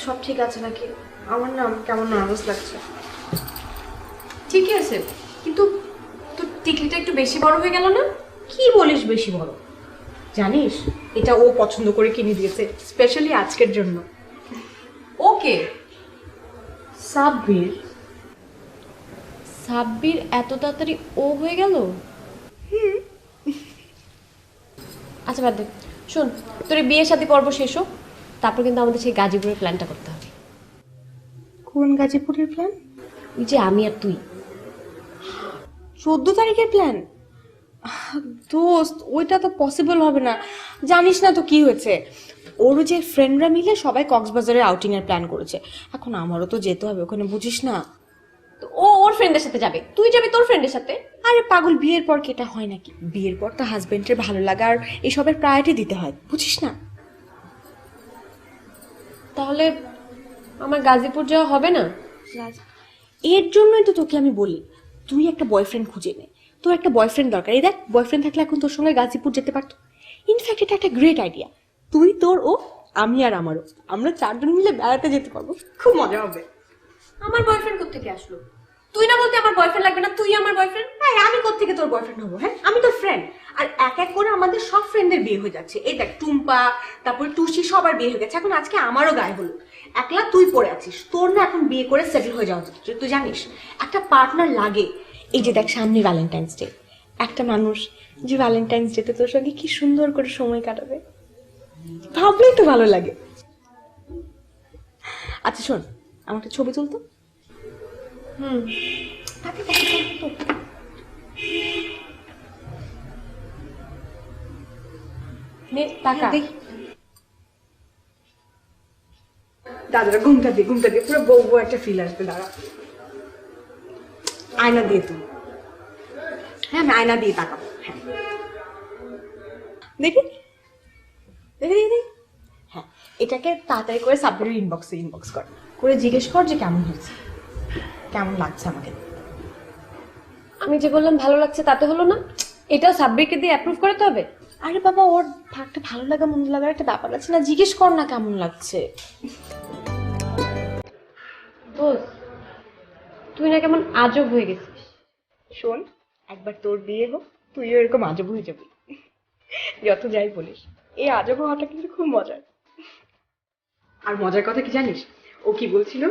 সব ঠিক আছে নাকি? আমার না কেমন নার্ভাস লাগছে। ঠিকই আছে, কিন্তু তোর টিকলিটা একটু বেশি বড় হয়ে গেল না? কি বলিস বেশি বড়? জানিস এটা ও পছন্দ করে কিনে দিয়েছে স্পেশালি আজকের জন্য। ওকে। সাব্বির। সাব্বির এত তাড়াতাড়ি ও হয়ে গেল? আচ্ছা বাদ দে, শোন, তোর বিয়ে শাদী পর্ব শেষ হোক, তারপর কিন্তু আমাদের সেই গাজীপুরের প্ল্যানটা করতে হবে। কোন গাজীপুরের প্ল্যান? ওই যে আমি আর তুই। 14 তারিখের প্ল্যান? দোস্ত ওইটা তো পসিবল হবে না, জানিস না তো কি হয়েছে, ওরও যে ফ্রেন্ডরা মিলে সবাই কক্সবাজারের আউটিং এর প্ল্যান করেছে। এখন আমারও তো যেতে হবে ওখানে, বুঝিস না? তো ও ওর ফ্রেন্ডের সাথে যাবে, তুই যাবি তোর ফ্রেন্ডের সাথে। আরে পাগল, বিয়ের পর কি এটা হয় নাকি? বিয়ের পর তো হাজবেন্ডের ভালো লাগা আর এসবের প্রায়োরিটি দিতে হয়, বুঝিস না? তাহলে আমার গাজীপুর যাওয়া হবে না। এর জন্যই তো তোকে আমি বলি তুই একটা বয়ফ্রেন্ড খুঁজে নে। তোর একটা বয়ফ্রেন্ড দরকার। এই দেখ, বয়ফ্রেন্ড থাকলে এখন তোর সঙ্গে গাজীপুর যেতে পারতো। ইনফ্যাক্ট এটা একটা গ্রেট আইডিয়া। তুই, তোর ও, আমি আর আমারও, আমরা 4 জন মিলে বেড়াতে যেতে পারবো, খুব মজা হবে। আমার বয়ফ্রেন্ড কোত্থেকে আসলো? তুই না বলতে আমার বয়ফ্রেন্ড লাগবে না, তুই আমার বয়ফ্রেন্ড। হ্যাঁ, আমি কোত্থেকে তোর বয়ফ্রেন্ড হবো? হ্যাঁ, আমি তোর ফ্রেন্ড। আর এক এক করে আমাদের সব ফ্রেন্ডদের বিয়ে হয়ে যাচ্ছে। এই দেখ, টুম্পা, তারপর টুসি, সবার বিয়ে হয়ে গেছে। এখন আজকে আমারও গায়ে হলো, একলা তুই পড়ে আছিস। তোর না এখন বিয়ে করে সেটেল হয়ে যাওয়া উচিত। তুই জানিস একটা পার্টনার লাগে। এই যে দেখ, সামনে ভ্যালেন্টাইন্স ডে, একটা মানুষ যে ভ্যালেন্টাইন্স ডেতে তোর সঙ্গে কি সুন্দর করে সময় কাটাবে, ভাবলেই তো ভালো লাগে। আচ্ছা শোন, আমার একটা ছবি তুলতো। তাকে নে টাকা। দাদারা ঘুমটা দিয়ে পুরো বউ বউ একটা ফিল আসবে। দাঁড়া, আয়না দিয়ে তুই। হ্যাঁ, আমি আয়না দিয়ে তাকাবো। হ্যাঁ, দেখি দেখি দেখি। হ্যাঁ, এটাকে তাড়াতাড়ি করে সাব্বিরের ইনবক্স করে জিজ্ঞেস কর যে কেমন হয়েছে, কেমন লাগছে আমাকে। আমি যে বললাম ভালো লাগছে তাতে হলো না, এটাও সাব্বিরকে দিয়ে অ্যাপ্রুভ করতে হবে। আরে বাবা, ওর একটা ভালো লাগা মন্দ লাগার একটা ব্যাপার আছে না, জিজ্ঞেস কর না কেমন লাগছে। দোস্ত, তুই না কেমন আজব হয়ে গেছিস। শোন, একবার তোর বিয়ে হোক, তুইও এরকম আজব হয়ে যাবি। যত যাই বলিস, এই আজব হওয়াটা কিন্তু খুব মজার। আর মজার কথা কি জানিস, ও কি বলছিল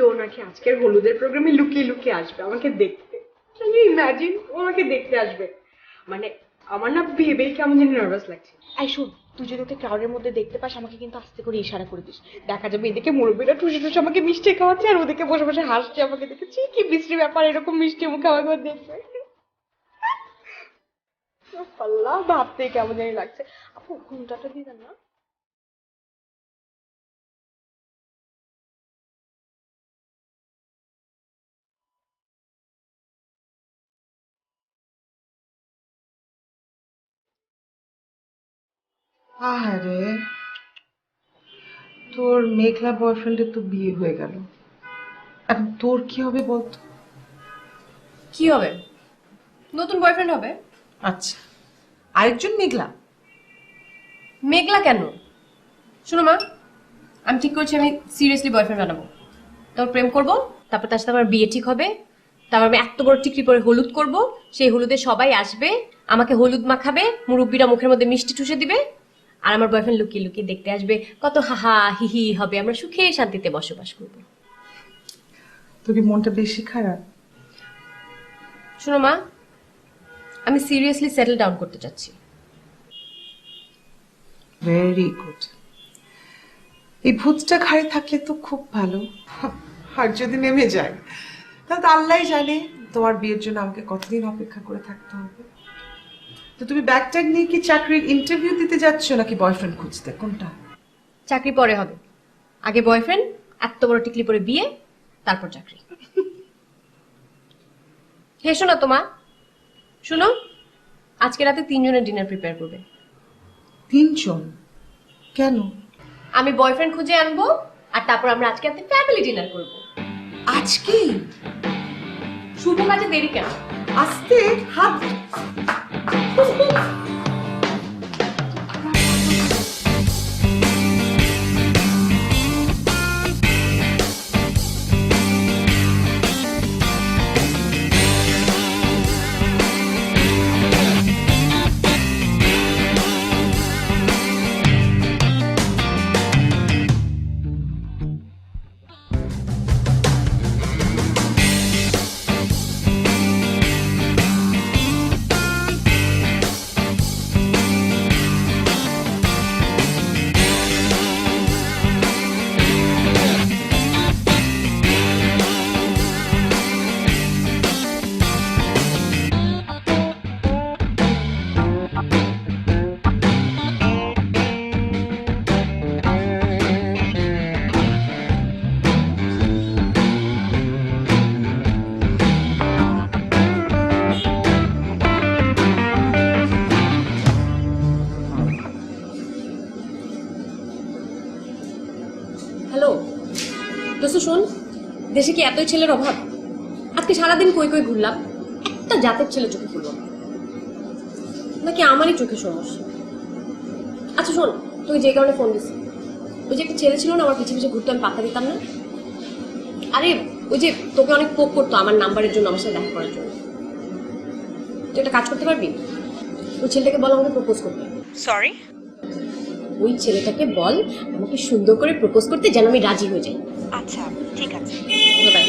ও নাকি আজকের হলুদের প্রোগ্রামে লুকিয়ে লুকিয়ে আসবে আমাকে দেখতে। ইমাজিন, ও আমাকে দেখতে আসবে, মানে আমার না ভেবেই কেমন যেন নার্ভাস লাগছে। এই শোন, তুই যদি ওকে ক্রাউডের মধ্যে দেখতে পাস, আমাকে কিন্তু আস্তে করে ইশারা করে দিস। দেখা যাবে এদিকে মুরব্বীরা ঠুসে ঠুসে আমাকে মিষ্টি খাওয়াচ্ছে, আর ওদিকে বসে বসে হাসছে আমাকে দেখেছি। কি বিশ্রী ব্যাপার, এরকম মিষ্টি মুখে আমাকে দেখবে। আল্লাহ, ভাবতেই কেমন জানি লাগছে। আপু, ঘুমটাটা দিবেন না? আরে, তোর মেঘলা বয়ফ্রেন্ডের তো বিয়ে হয়ে গেল, এখন তোর কি হবে বলতো? কি হবে? নতুন বয়ফ্রেন্ড হবে। আচ্ছা, আরেকজন মেঘলা? মেঘলা কেন? শোনো মা, আমি ঠিক করছি আমি সিরিয়াসলি বয়ফ্রেন্ড বানাবো। তারপর প্রেম করব, তারপর তার সাথে আমার বিয়ে ঠিক হবে, তারপর আমি এত বড় টিকরি পরে হলুদ করব, সেই হলুদে সবাই আসবে, আমাকে হলুদ মাখাবে, মুরব্বীরা মুখের মধ্যে মিষ্টি ঠুসে দিবে, আর আমার বয়ফ্রেন্ড লুকিয়ে লুকিয়ে দেখতে আসবে, কত হাহা হিহি হবে, আমরা সুখে শান্তিতে বসবাস করব। তোর কি মনটা বেশি খারাপ? শোনো মা, আমি সিরিয়াসলি সেটেল ডাউন করতে চাচ্ছি। Very good. এই ভূতটা ঘাড়ে থাকলে তো খুব ভালো, আর যদি নেমে যায় তাহলে তো আল্লাহই জানে তোমার বিয়ের জন্য আমাকে কতদিন অপেক্ষা করে থাকতে হবে। তো তুমি ব্যাগ ট্যাগ নিয়ে কি চাকরির ইন্টারভিউ দিতে যাচ্ছ নাকি বয়ফ্রেন্ড খুঁজতে, কোনটা? চাকরি পরে হবে, আগে বয়ফ্রেন্ড, এত বড় টিকলি পরে বিয়ে, তারপর চাকরি। হে শোনো তো মা, শোনো, আজকে রাতে 3 জনের ডিনার প্রিপেয়ার করবে। 3 জন? কেন? আমি বয়ফ্রেন্ড খুঁজে আনবো, আর তারপর আমরা আজকে রাতে ফ্যামিলি ডিনার করব। আজকে? শুভ কাজে দেরি কেন? আস্তে হাত। দোস্ত শোন, দেশে কি এতই ছেলের অভাব? আজকে সারাদিন কই কই ঘুরলাম, একটা জাতের ছেলে চোখে পড়লো না। নাকি আমারই চোখে সমস্যা? আচ্ছা শোন, তুই যে কারণে ফোন দিস, ওই যে একটা ছেলে ছিল না আমার পিছিয়ে পিছিয়ে ঘুরতে, আমি পাত্তা দিতাম না। আরে ওই যে তোকে অনেক পোক করতো আমার নাম্বারের জন্য, আমার সাথে দেখা করার জন্য। তুই একটা কাজ করতে পারবি? ওই ছেলেটাকে বল আমাকে প্রপোজ করতে। সরি? ওই ছেলেটাকে বল আমাকে সুন্দর করে প্রপোজ করতে, যেন আমি রাজি হয়ে যাই। আচ্ছা ঠিক আছে। বাই।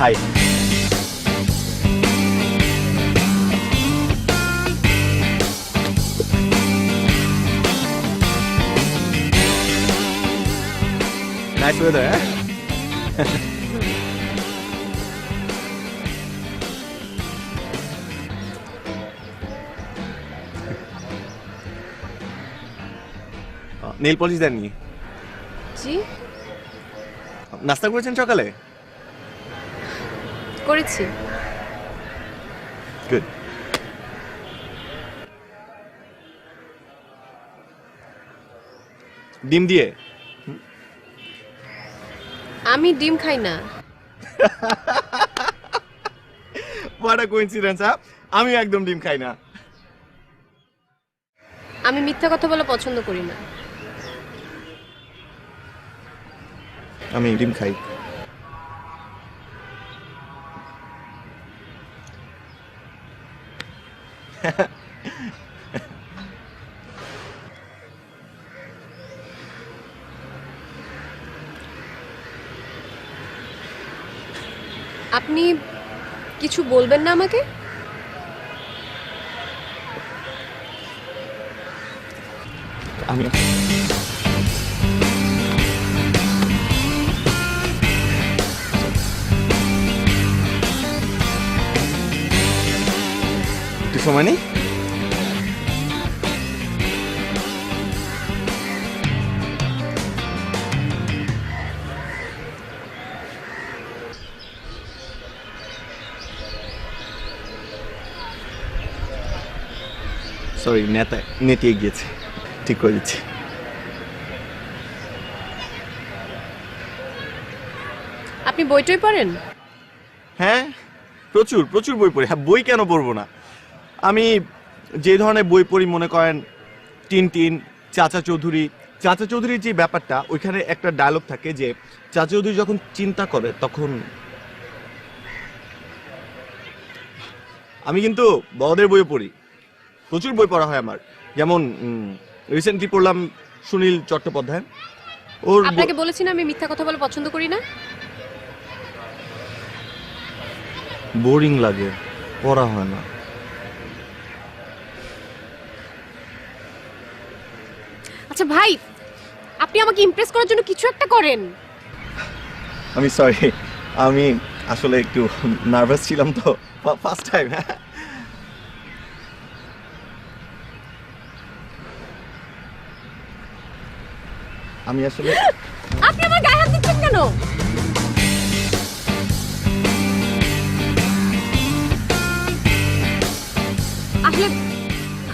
হাই। নাইস ওয়েদার, হ্যাঁ? নেল পলিশ দেননি? জি নাস্তা করেছেন সকালে? করেছি। গুড। ডিম দিয়ে? আমি ডিম খাই না। হোয়াট আ কোইন্সিডেন্স, হ্যাঁ? আমি একদম ডিম খাই না। আমি মিথ্যা কথা বলা পছন্দ করি না। আমি ডিম খাই। আপনি কিছু বলবেন না আমাকে? আমি একটু সময় নেই? সরি, নেতিয়ে গিয়েছে, ঠিক করে দিচ্ছি। আপনি বইটই পড়েন? হ্যাঁ, প্রচুর প্রচুর বই পড়ি। হ্যাঁ, বই কেন পড়বো না? আমি যে ধরনের বই পড়ি, মনে করেন টিনটিন, চাচা চৌধুরী। চাচা চৌধুরীর যে ব্যাপারটা, ওইখানে একটা ডায়লগ থাকে যে চাচা চৌধুরী যখন চিন্তা করে তখন। আমি কিন্তু বড়দের বইও পড়ি, প্রচুর বই পড়া হয় আমার। যেমন রিসেন্টলি পড়লাম সুনীল চট্টোপাধ্যায়। ওর আপনাকে বলেছি না আমি মিথ্যা কথা বলা পছন্দ করি না। বোরিং লাগে, পড়া হয় না। আচ্ছা ভাই, আপনি আমাকে ইমপ্রেস করার জন্য কিছু একটা করেন। আমি সরি, আমি আসলে একটু নার্ভাস ছিলাম তো, ফার্স্ট টাইম। আমি আসলে আপনি আমার গায়ে হাত দিচ্ছেন কেন? আসলে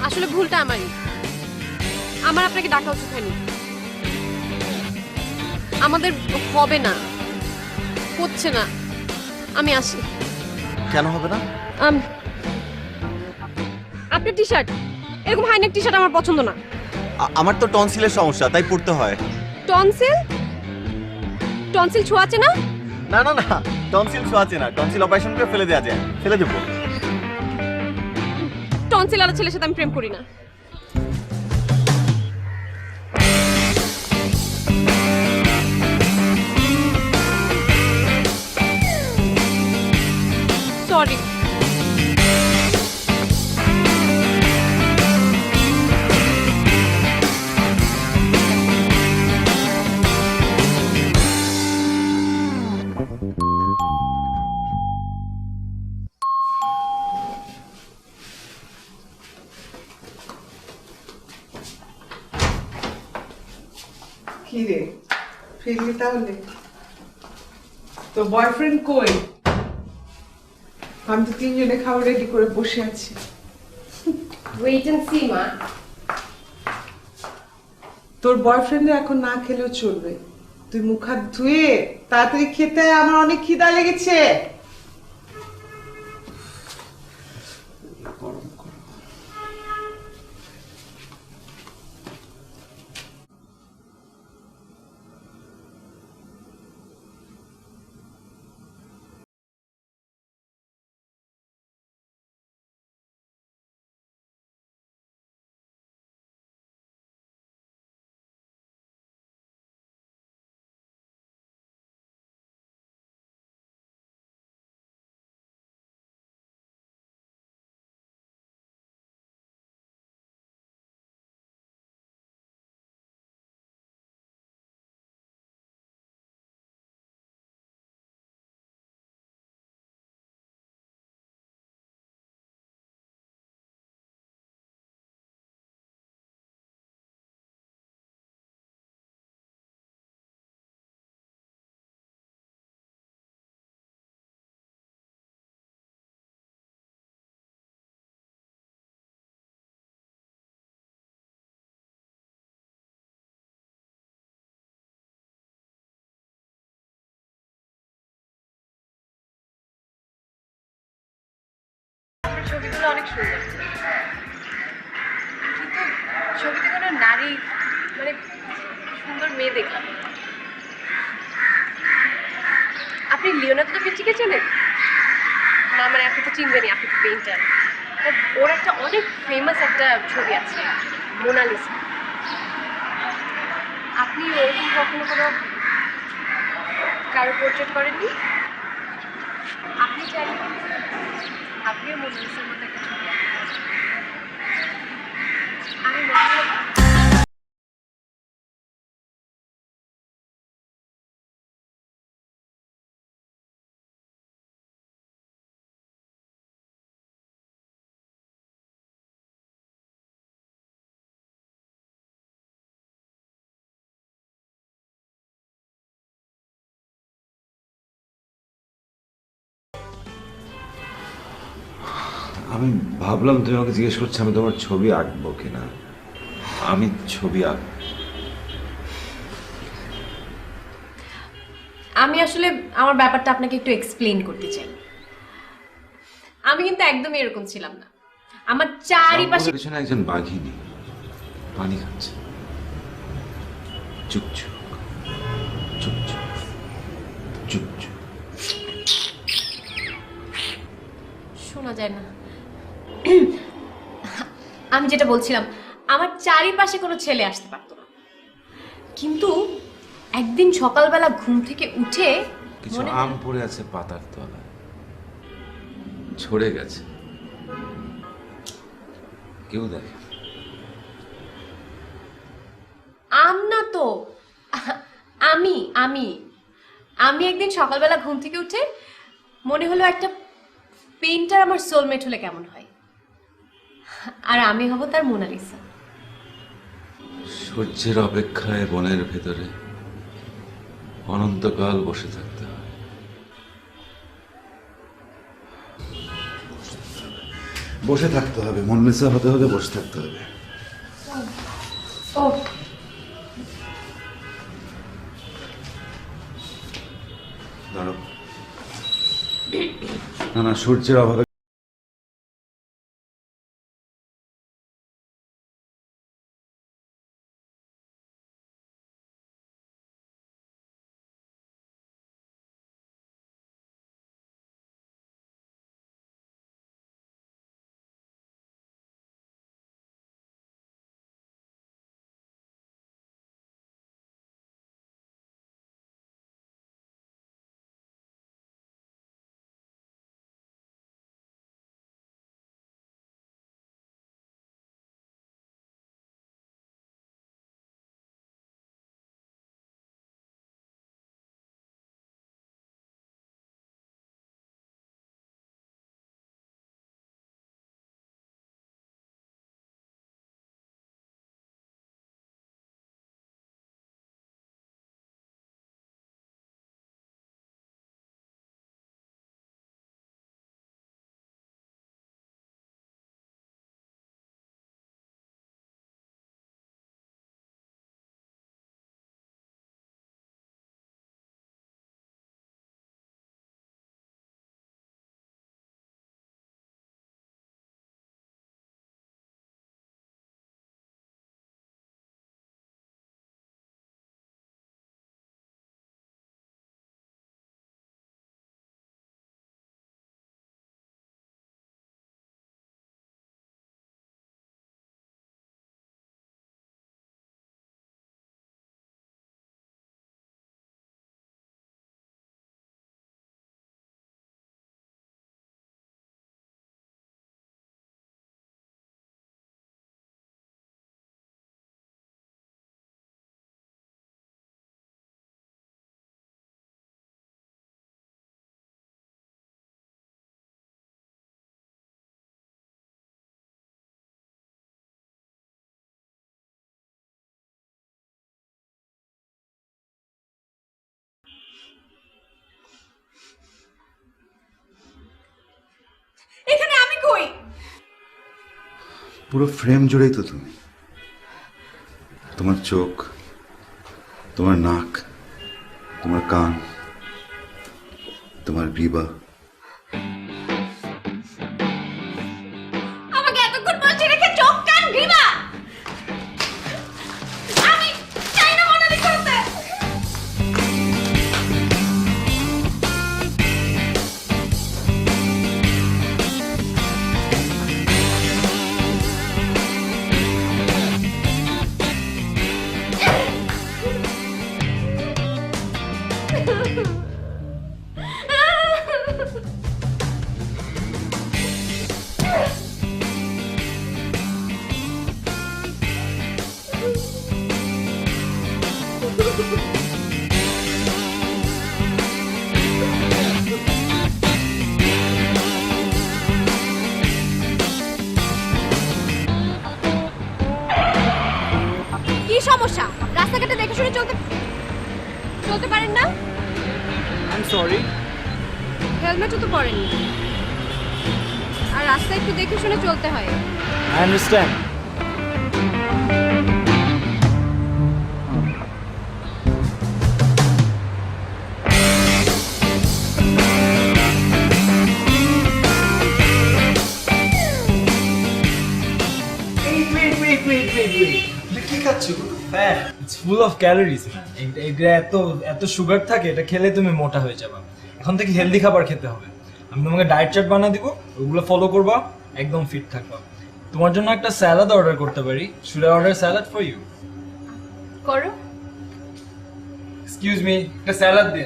আসলে ভুলটা আমারই। আমার আপনাকে ডাকা উচিত হয়নি। আমাদের হবে না, হচ্ছে না। আমি আসি। কেন হবে না? আপনার টি শার্ট, এরকম হাইনেক টি শার্ট আমার পছন্দ না। আমার তো টনসিলের সমস্যা, তাই পড়তে হয়। টনসিল? টনসিল ছোঁয়াচে না? না না না, টনসিল ছোঁয়াচে না, টনসিল অপারেশন করে ফেলে দেওয়া যায়। ফেলে দেবো? টনসিল আলা ছেলের সাথে আমি প্রেম করি না। সরি। ফিরলি তাহলে? তো বয়ফ্রেন্ড কই? আমি তো তিনজনে খাবার রেডি করে বসে আছি। ওয়েট এন্ড সি মা। তোর বয়ফ্রেন্ড এখন না খেলেও চলবে, তুই মুখ হাত ধুয়ে তাড়াতাড়ি খেতে আয়, আমার অনেক খিদা লেগেছে। ছবিগুলো অনেক সুন্দর, কিন্তু ছবিতে কোনো নারী মানে সুন্দর মেয়ে দেখলাম না। আপনি লিওনার্দো দা ভিঞ্চিকে চেনেন? না মানে আপনি তো চিনবেনই, আপনি তো পেইন্টার। ওর একটা অনেক ফেমাস একটা ছবি আছে, মোনালিসা। আপনি ওরকম কখনো কোনো কারো পোর্ট্রেট করেননি? আপনি চাইলে আপনিও মোনালিসার মতো একটা ছবি আঁকতে পারেন। আমি মনে হয় আমি ভাবলাম তুমি আমাকে জিজ্ঞেস করছো আমি তোমার ছবি আঁকবো কিনা। আমি ছবি আমি আসলে আমার ব্যাপারটা আপনাকে একটু এক্সপ্লেইন করতে চাই। আমি কিন্তু একদমই এরকম ছিলাম না। আমার চারিপাশে পেছনে একজন বাঘিনী পানি খাচ্ছে, চুপচুপ চুপচুপ চুপচুপ। শোনা যায় না। আমি যেটা বলছিলাম, আমার চারিপাশে কোনো ছেলে আসতে পারতো না, কিন্তু একদিন সকালবেলা ঘুম থেকে উঠে কিছু মনে আম পড়ে আছে পাতার তলায়, ঝরে গেছে, কেউ দেখে। আম না তো, আমি আমি আমি একদিন সকালবেলা ঘুম থেকে উঠে মনে হলো একটা পেইন্টার আমার সোলমেট হলে কেমন হয়, আর আমি হব তার মোনালিসা। সূর্যের অপেক্ষায় বনের ভেতরে অনন্তকাল বসে থাকতে হয়। বসে থাকতে হবে, মনমেসা হতে হলে বসে থাকতে হবে। ও দাঁড়াও, না না, সূর্যের অভাবে পুরো ফ্রেম জুড়েই তো তুমি। তোমার চোখ, তোমার নাক, তোমার কান, তোমার গ্রীবা। আমাকে এতক্ষণ বলছে রেখে চোখ কান গ্রীবা। আমি চাই না মনালি করতে। কি সমস্যা? রাস্তাঘাটে দেখে শুনে চলতে চলতে পারেন না? I am sorry. হেলমেটও তো পরেননি। আর রাস্তায় একটু দেখে শুনে চলতে হয়। I understand. কি খাচ্ছ? Fat, it's full of calories. এটা এত এত সুগার থাকে, এটা খেলে তুমি মোটা হয়ে যাবে। এখন থেকে হেলদি খাবার খেতে হবে। আমি তোমাকে ডায়েট চার্ট বানিয়ে দিব, ওগুলো ফলো করবা, একদম ফিট থাকবা। তোমার জন্য একটা স্যালাড অর্ডার করতে পারি। Should I order salad for you? করো। এক্সকিউজ মি, একটা স্যালাড দে।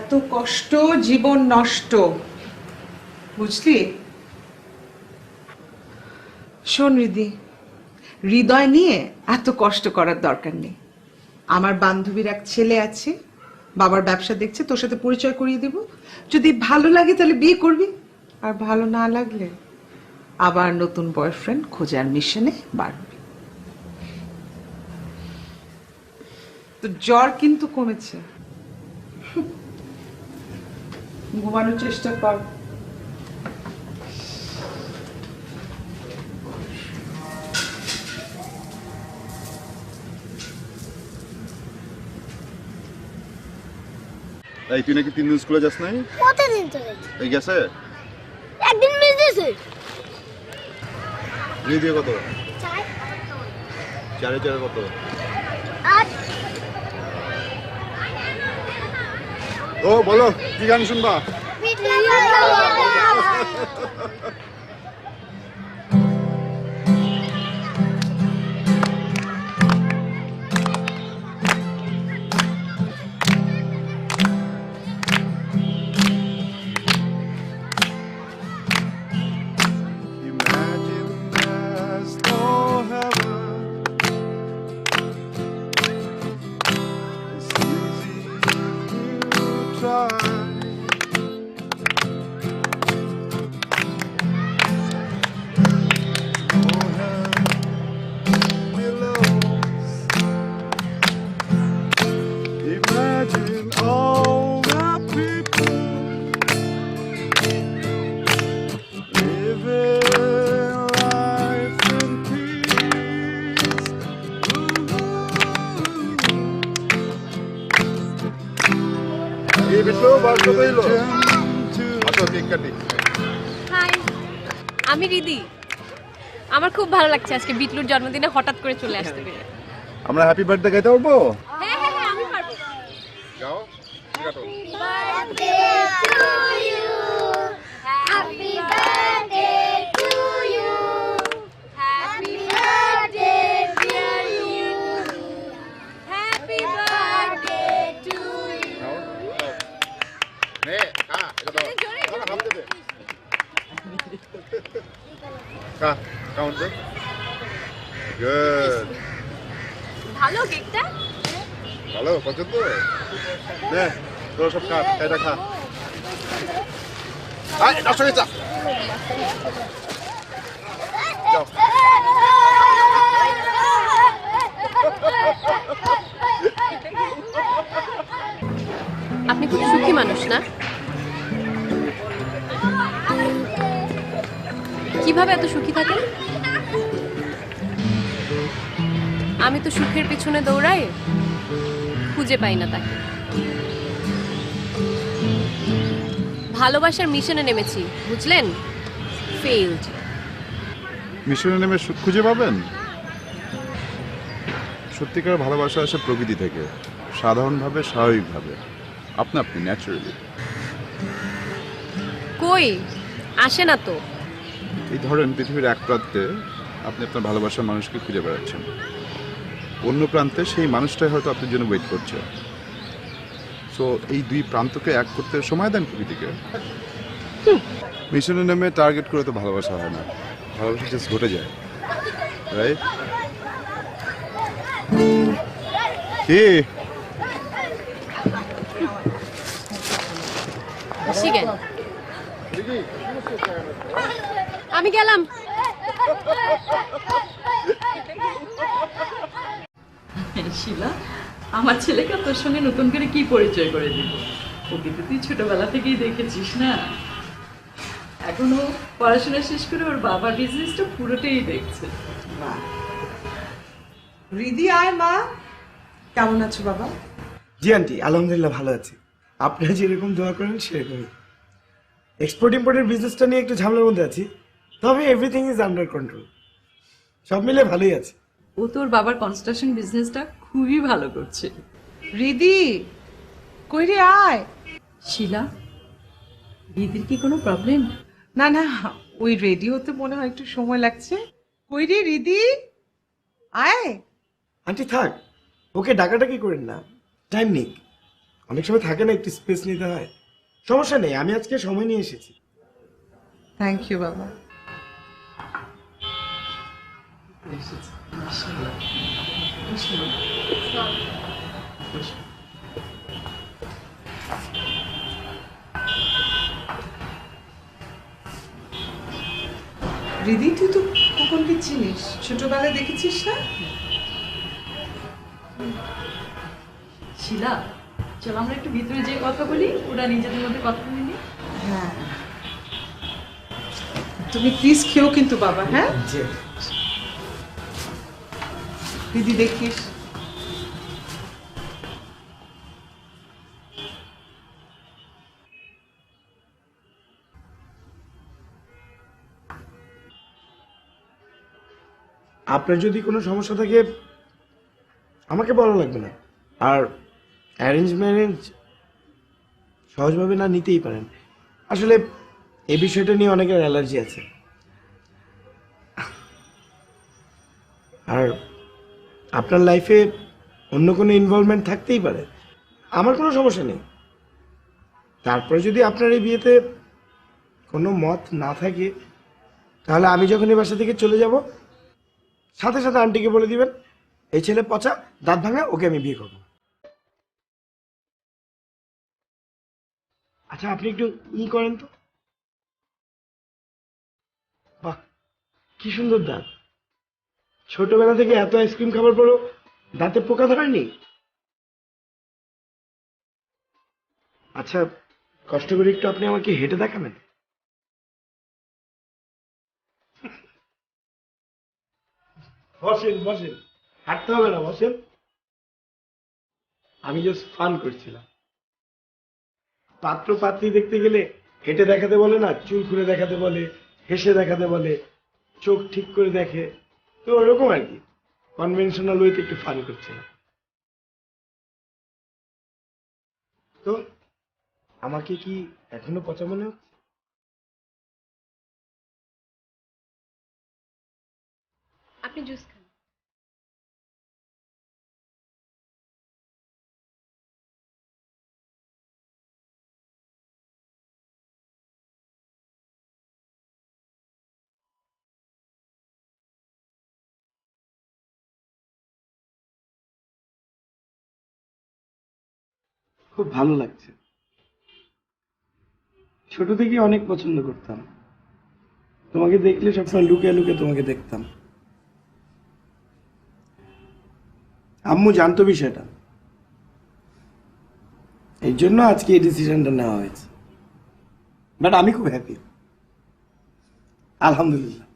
এত কষ্ট, জীবন নষ্ট, বুঝলি? শোন রিদি, হৃদয় নিয়ে এত কষ্ট করার দরকার নেই। আমার বান্ধবীর এক ছেলে আছে, বাবার ব্যবসা দেখছে, তোর সাথে পরিচয় করিয়ে দেব। যদি ভালো লাগে তাহলে বিয়ে করবি, আর ভালো না লাগলে আবার নতুন বয়ফ্রেন্ড খোঁজার মিশনে বাড়বি। তো জ্বর কিন্তু কমেছে, ঘুমানোর চেষ্টা কর। এই তুই নাকি 3 দিন স্কুলে যাস নাই? প্রতিদিন তো যাই। এই গেছে? একদিন মিস দিয়েছে। রিদিয়ে কত? চার। 4 কত? 8। ও বলো কি গান শুনবা? Imagine there's no heaven. It's easy to try. No heaven belows. Imagine all the people living life in peace. এই বিষ্ণু বাস কত হইলো? আসো কেক কাটি। হাই, আমি রিদি। আমার খুব ভালো লাগছে আজকে বিটলুর জন্মদিনে হঠাৎ করে চলে আসতে পেরে। আমরা হ্যাপি বার্থডে গাইতে পারবো? হ্যাঁ, আমি পারবো। যাও কাটো। Birthday to you. Happy birthday to you. Happy birthday dear you. Happy birthday to you. নে খা এটা দাও। না খাম দে। খা কাউন্ট দে। গুড। ভালো কেকটা? ভালো পছন্দ? নে তোরা সব খা এটা খা। আয় নষ্ট হয়ে যা। যাও। আপনি খুব সুখী মানুষ না? কিভাবে এত সুখী থাকেন? আমি তো সুখের পিছনে দৌড়াই, খুঁজে পাই না তাকে। ভালোবাসার মিশনে নেমেছি, বুঝলেন? ফেইলড। মিশনে নেমে সুখ খুঁজে পাবেন? সত্যিকার ভালোবাসা আসে প্রকৃতি থেকে, সাধারণভাবে স্বাভাবিকভাবে, আপনা আপনি ন্যাচারালি। কই আসে না তো। এই ধরেন পৃথিবীর এক প্রান্তে আপনি আপনার ভালোবাসার মানুষকে খুঁজে বেড়াচ্ছেন, অন্য প্রান্তে সেই মানুষটাই হয়তো আপনার জন্য ওয়েট করছে। সো এই দুই প্রান্তকে এক করতে সময় দেন প্রকৃতিকে। মিশনে নেমে টার্গেট করে তো ভালোবাসা হয় না, ভালোবাসা জাস্ট ঘটে যায়, রাইট? কি শিখেন। আমি গেলাম। শিলা, আমার ছেলেকে তোর সঙ্গে নতুন করে কি পরিচয় করে দিব? ওকে তো তুই ছোটবেলা থেকেই দেখেছিস না। এখনো পড়াশোনা শেষ করে ওর বাবার বিজনেসটা পুরোটাই দেখছে। রিদি আয় মা, কেমন আছো বাবা? জি আন্টি, আলহামদুলিল্লাহ ভালো আছি। আপনারা যেরকম দোয়া করেন সেরকমই। এক্সপোর্ট ইম্পোর্টের বিজনেসটা নিয়ে একটু ঝামেলার মধ্যে আছি, তবে এভরিথিং ইজ আন্ডার কন্ট্রোল। সব মিলে ভালোই আছে। ও তোর বাবার কনস্ট্রাকশন বিজনেসটা খুবই ভালো করছে। রিদি কই রে আয়। শিলা, দিদির কি কোনো প্রবলেম? না না, ওই রেডি হতে মনে হয় একটু সময় লাগছে। কই রে রিদি আয়। আন্টি থাক, ওকে ডাকাডাকি করেন না, টাইম নিক। অনেক সময় থাকে না, একটু স্পেস নিতে হয়। সমস্যা নেই, আমি আজকে সময় নিয়ে এসেছি। থ্যাংক ইউ বাবা। রিদি তুই তো খোকনকে চিনিস, ছোটবেলায় দেখেছিস না? শিলা, চল আমরা একটু ভিতরে যেয়ে কথা বলি, ওরা নিজেদের মধ্যে কথা বলি। হ্যাঁ, তুমি প্লিজ খেও কিন্তু বাবা। হ্যাঁ জি। দিদি দেখিস। আপনার যদি কোনো সমস্যা থাকে আমাকে বলা লাগবে না। আর অ্যারেঞ্জ ম্যারেঞ্জ সহজভাবে না নিতেই পারেন। আসলে এই বিষয়টা নিয়ে অনেকের অ্যালার্জি আছে। আর আপনার লাইফে অন্য কোনো ইনভলভমেন্ট থাকতেই পারে, আমার কোনো সমস্যা নেই। তারপরে যদি আপনার এই বিয়েতে কোনো মত না থাকে, তাহলে আমি যখন এই বাসা থেকে চলে যাব সাথে সাথে আন্টিকে বলে দিবেন এই ছেলে পচা, দাঁত ভাঙা, ওকে আমি বিয়ে করবো। আচ্ছা আপনি একটু করেন তো। বাহ, কি সুন্দর দাঁত। ছোটবেলা থেকে এত আইসক্রিম খাবার পরও দাঁতে পোকা ধরেনি? আচ্ছা কষ্ট করে একটু আপনি আমাকে হেঁটে দেখাবেন? বসেন বসেন, হাঁটতে হবে না, বসেন। আমি জাস্ট ফান করছিলাম। পাত্র পাত্রী দেখতে গেলে হেঁটে দেখাতে বলে না, চুল খুলে দেখাতে বলে, হেসে দেখাতে বলে, চোখ ঠিক করে দেখে, তো ওরকম আর কি। কনভেনশনাল ওয়েতে একটু ফান করছিলাম। তো আমাকে কি এখনো পচা মনে হচ্ছে? আপনি জুস খান। খুব ভালো লাগছে। ছোট থেকে অনেক পছন্দ করতাম, তোমাকে দেখলে সবসময় লুকিয়ে লুকিয়ে তোমাকে দেখতাম। আম্মু জানতো বিষয়টা, এই জন্য আজকে এই ডিসিশনটা নেওয়া হয়েছে। বাট আমি খুব হ্যাপি, আলহামদুলিল্লাহ।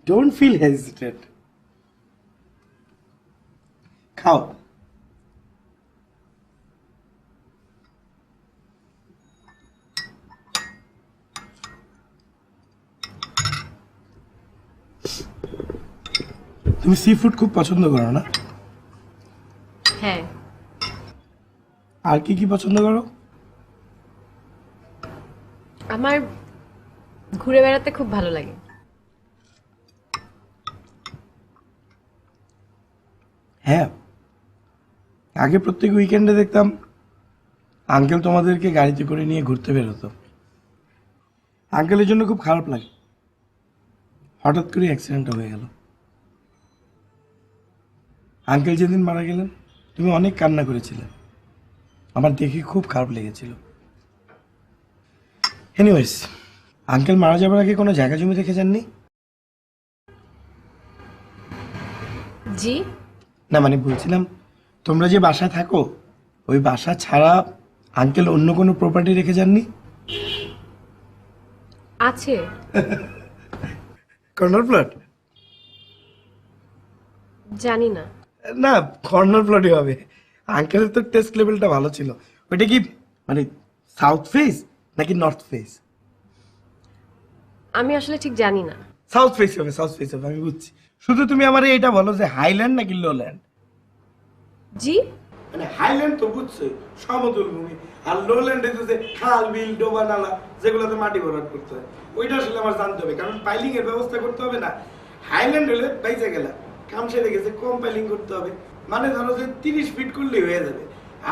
ডোন্ট ফিল হেজিটেড, খাও। তুমি সি ফুড খুব পছন্দ করো না? হ্যাঁ। আর কি কি পছন্দ করো? আমার ঘুরে বেড়াতে খুব ভালো লাগে। হ্যাঁ, আগে প্রত্যেক উইকেন্ডে দেখতাম আঙ্কেল তোমাদেরকে গাড়িতে করে নিয়ে ঘুরতে বেরোতো। আঙ্কেলের জন্য খুব খারাপ লাগে, হঠাৎ করে অ্যাক্সিডেন্ট হয়ে গেল। আঙ্কেল যেদিন মারা গেলেন তুমি অনেক কান্না করেছিলে, আমার দেখে খুব খারাপ লেগেছিল। এনিওয়েজ, আঙ্কেল মারা যাবার আগে কোনো জায়গা জমি রেখে যাননি? জি? না মানে বলছিলাম, তোমরা যে বাসায় থাকো ওই বাসা ছাড়া আঙ্কেল অন্য কোনো প্রপার্টি রেখে যাননি? আছে। Corner plot? জানি না। না, কর্নার প্লটই হবে। আঙ্কেলের তো টেস্ট লেভেলটা ভালো ছিল। ওইটা কি মানে সাউথ ফেস নাকি নর্থ ফেস? আমি আসলে ঠিক জানি না। সাউথ ফেস হবে, সাউথ ফেস হবে, আমি বুঝছি। শুধু তুমি আমার এটা বলো যে হাইল্যান্ড নাকি লোল্যান্ড? জি? মানে হাইল্যান্ড তো বুঝছো সমতল ভূমি, আর লোল্যান্ডে তো যে খাল বিল ডোবা নালা যেগুলোতে মাটি ভরাট করতে হয়, ওইটা আসলে আমার জানতে হবে, কারণ পাইলিং এর ব্যবস্থা করতে হবে না। হাইল্যান্ড হলে বাইচে গেলা, কাম সেরে গেছে, কম পাইলিং করতে হবে, মানে ধরো যে 30 ফিট করলেই হয়ে যাবে।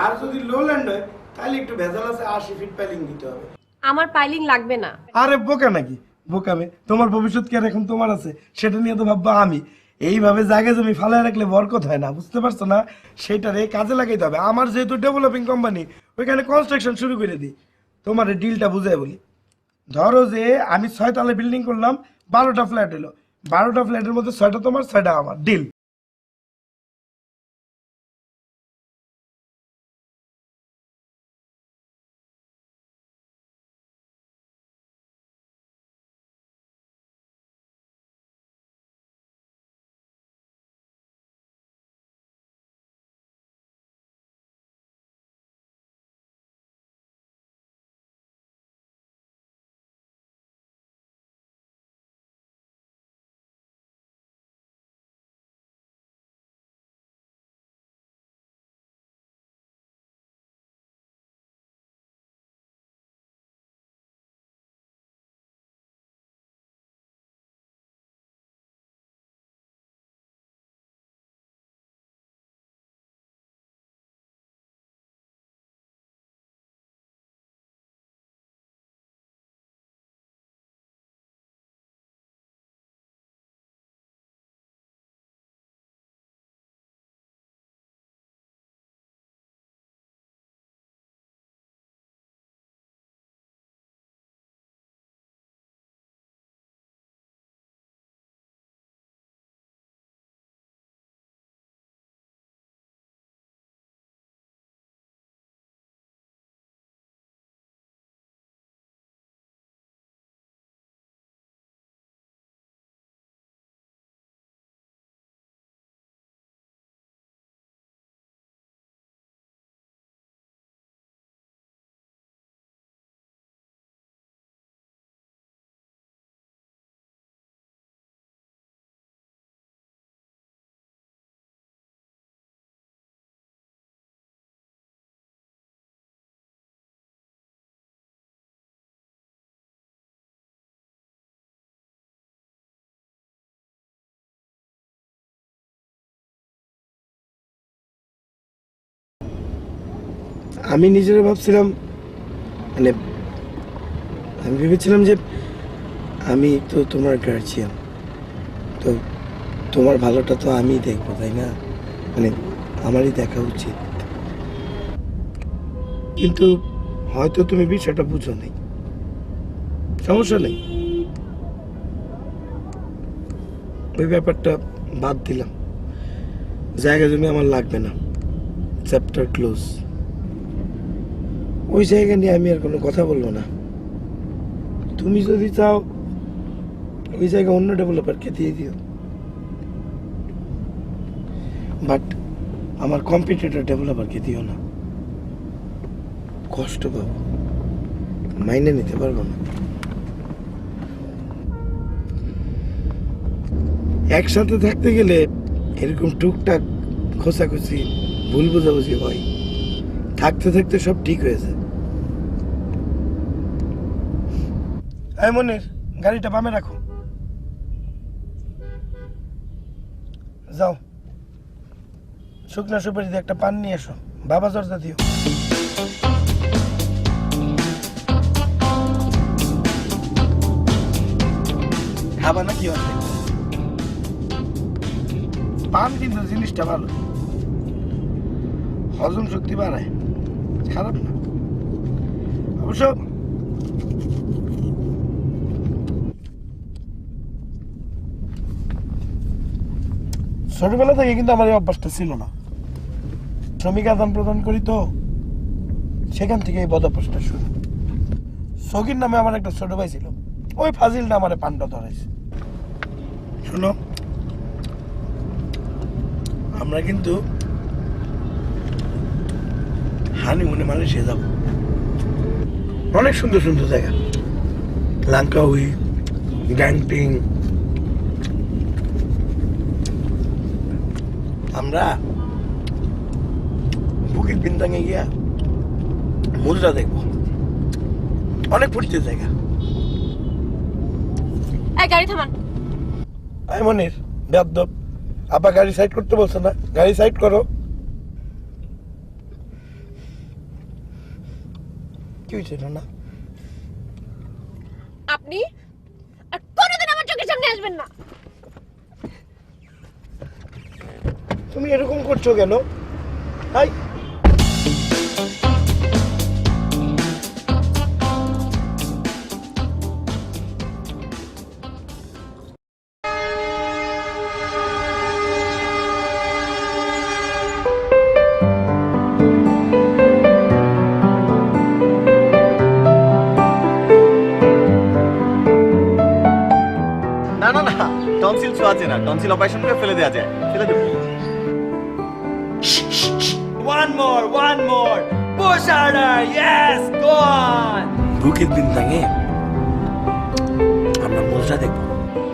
আর যদি লোল্যান্ড হয় তাহলে একটু ভেজাল আছে, 80 ফিট পাইলিং দিতে হবে। আমার পাইলিং লাগবে না। আরে বোকা নাকি, বোকামে। তোমার ভবিষ্যৎ কি আর এখন তোমার আছে সেটা নিয়ে তো ভাববা আমি। এইভাবে জায়গা জমি ফালায় রাখলে বরকত হয় না, বুঝতে পারছো না? সেইটারে কাজে লাগাইতে হবে। আমার যেহেতু ডেভেলপিং কোম্পানি, ওইখানে কনস্ট্রাকশন শুরু করে দিই। তোমার ডিলটা বুঝাই বলি, ধরো যে আমি 6 তলা বিল্ডিং করলাম, 12টা ফ্ল্যাট এলো, 12টা ফ্ল্যাটের মধ্যে 6টা তোমার, 6টা আমার, ডিল। আমি নিজেরা ভাবছিলাম, মানে আমি ভেবেছিলাম যে আমি তো তোমার গার্জিয়ান, তো তোমার ভালোটা তো আমিই দেখবো, তাই না? মানে আমারই দেখা উচিত। কিন্তু হয়তো তুমি বিষয়টা বুঝো নাই। সমস্যা নেই, ওই ব্যাপারটা বাদ দিলাম। জায়গা জমি আমার লাগবে না, চ্যাপ্টার ক্লোজ। ওই জায়গা নিয়ে আমি আর কোনো কথা বলবো না। তুমি যদি চাও ওই জায়গা অন্য ডেভেলপারকে দিয়ে দিও, বাট আমার কম্পিটিটর ডেভেলপারকে দিও না। কষ্ট পাবো, মাইনে নিতে পারবো না। একসাথে থাকতে গেলে এরকম টুকটাক খোঁচাখুচি, ভুল বোঝাবুঝি হয়। থাকতে থাকতে সব ঠিক হয়েছে। এই মনির, গাড়িটা বামে রাখো। যাও, শুকনা সুপারি দিয়ে একটা পান নিয়ে এসো, বাবা জর্দা দিও। খাবা না কি আছে? পান কিন্তু জিনিসটা ভালো, হজম শক্তি বাড়ায়, খারাপ না অবশ্য। ছোটবেলা থেকে কিন্তু আমার এই অভ্যাসটা ছিল না। শ্রমিক আদান প্রদান করি তো, সেখান থেকে এই বদ অভ্যাসটা শুরু। সগির নামে আমার একটা ছোট ভাই ছিল, ওই ফাজিলটা আমার পানটা ধরেছে। শোনো, আমরা কিন্তু হানিমুনে মালয়েশিয়া যাব। অনেক সুন্দর সুন্দর জায়গা, লাঙ্কাউই, গ্যাংটিং। আমরা বুকিট বিন্দাঙে গিয়া মুদ্রা দেখবো, অনেক পরিচিত জায়গা। এই গাড়ি থামান। আই মনির, বেয়াদব, আপা গাড়ি সাইড করতে বলছো না? গাড়ি সাইড করো। কি হয়েছে না? আপনি আর কোনোদিন আমার চোখের সামনে আসবেন না। তুমি এরকম করছো কেন? হাই, না না না, টনসিল ছোঁয়া আছে না, টনসিল অপারেশন করে ফেলে দেওয়া যায়, ফেলে দেবো। One more. Push harder. Yes, go on. বুকিট বিন্দাঙে আমরা মুদ্রা দেখবো।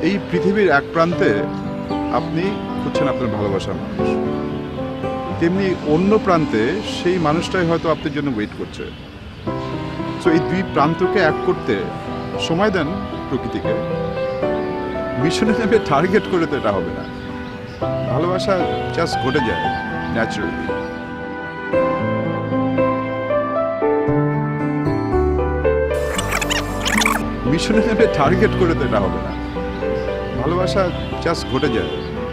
এই পৃথিবীর এক প্রান্তে আপনি হচ্ছেন আপনার ভালোবাসার মানুষ, তেমনি অন্য প্রান্তে সেই মানুষটাই হয়তো আপনার জন্য ওয়েট করছে। সো এই দুই প্রান্তকে এক করতে সময় দেন প্রকৃতিকে। মিশনে নেমে টার্গেট করে তো এটা হবে না। ভালোবাসা জাস্ট ঘটে যায় ন্যাচারালি। মিশনে নেমে টার্গেট করে তো এটা হবে না। ভালোবাসা জাস্ট ঘটে যায়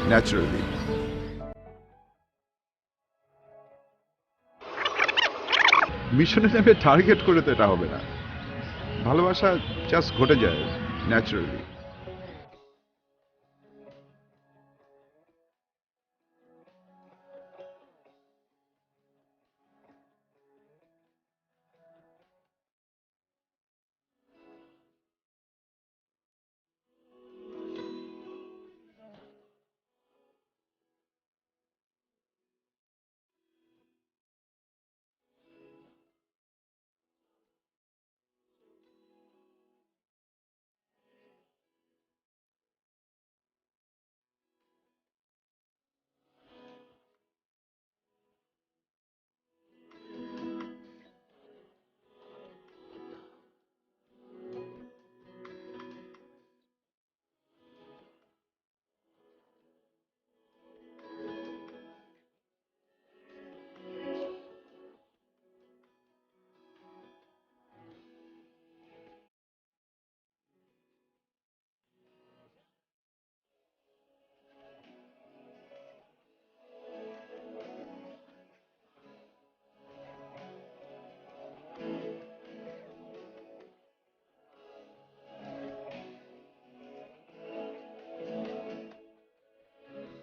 ন্যাচারালি। মিশনে নেমে টার্গেট করে তো এটা হবে না। ভালোবাসা জাস্ট ঘটে যায় ন্যাচারালি।